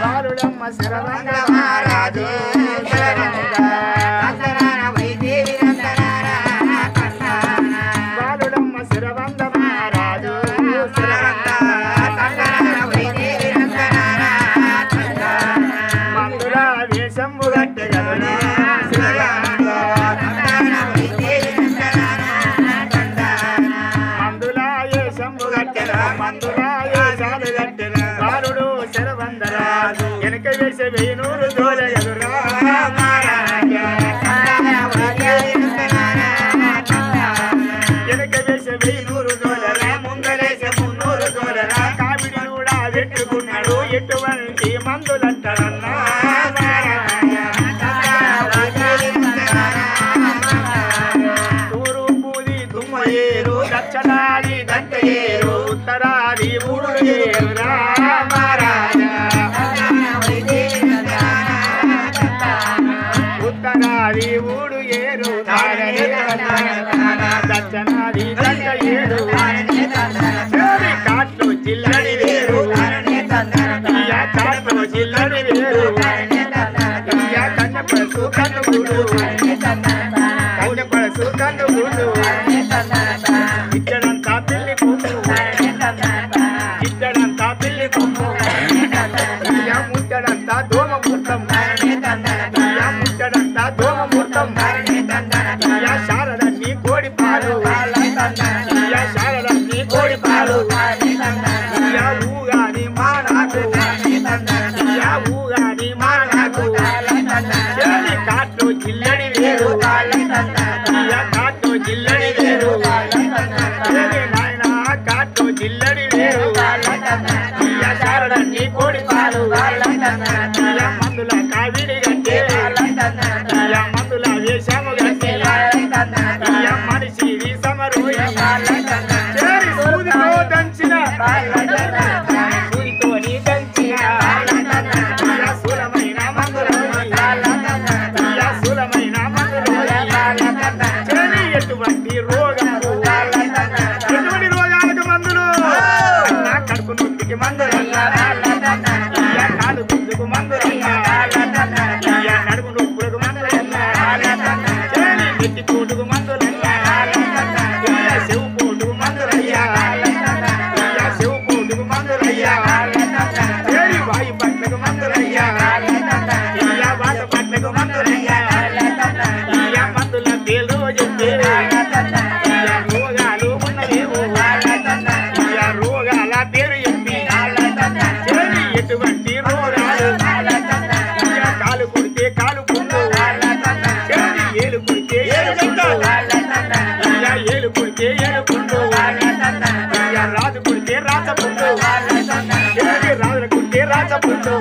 బాలుడమ్మ శరవంగ మహారాజు బాలుడమ్మ శరవంగ మహారాజు మందుల వేషంబు గట్టె గదుడు మందుల వేషంబు గట్టెల మందుల వేషాలు గట్టెల బాలుడు శరవందరాజు వెనక వేసే 1000 జోల గదురా వెనక వేసే 1000 జోలల ముందలేసే 300 జోలల కావిడి కూడా పెట్టుకున్నాడు ఎటువంటి మందులంటారన్నా తూర్పుది దుమ్మయేరు దక్షిణాది దంతయేరు ఉత్తరాది 3 ఏరు రామరాజా ఉత్తరాది 3 ఏరు దక్షిణాది దంతయేరు కాట్లు జిల్లడి వేరు కాట్లు జిల్లడి వేరు కన్నపడసు కన్నుగుడు కన్నపడసు కన్నుగుడు ఇచ్చడంతా పిల్లి పువ్వు ఇచ్చడంతా పిల్లి పువ్వు ముచ్చడంతా దోమ ముట్టం ముచ్చడంతా దోమ ముట్టం శారదన్ని కోడి పాలు శారదన్ని కోడి పాలు ఊగాని మానాకు ఊగాని మానాకు కాట్లు జిల్లడి వేరు కాట్లు జిల్లడి వేరు నాయన కాట్లు జిల్లడి వేరు శారదన్ని కోడి పాలు మందుల కావిడి గట్టి మందుల వేషము గట్టి మనిషి సమరు సూదితో దంచిన సూదితోని దంచిన సులమైన మందులు సులమైన మందులు ఎటువంటి రోగాలు ఎటువంటి రోగాలకు మందులు కడుపు నొప్పికి మందులు కాలు గుంజుకు మందులు నడుపు నొప్పులకు మందులు నెత్తి కోటుకు మందులు చెవు కోటుకు మందులయ్యా చెవు కోటుకు మందులయ్యా వాయు పట్లకు మందులయ్యా వాత పట్లకు మందులయ్యా మందుల పేరు చెప్పే రోగాలు ఉన్నదేమో రోగాల పేరు చెప్పి ఎటువంటి రోగాలు కాలు కొడితే కాలు పుండు ఏలు కొడితే ఏలు పుండు ఏలు కొడితే ఏలు పుండు రాజు కొడితే రాజ పుండు రాజు కొడితే రాజ పుండు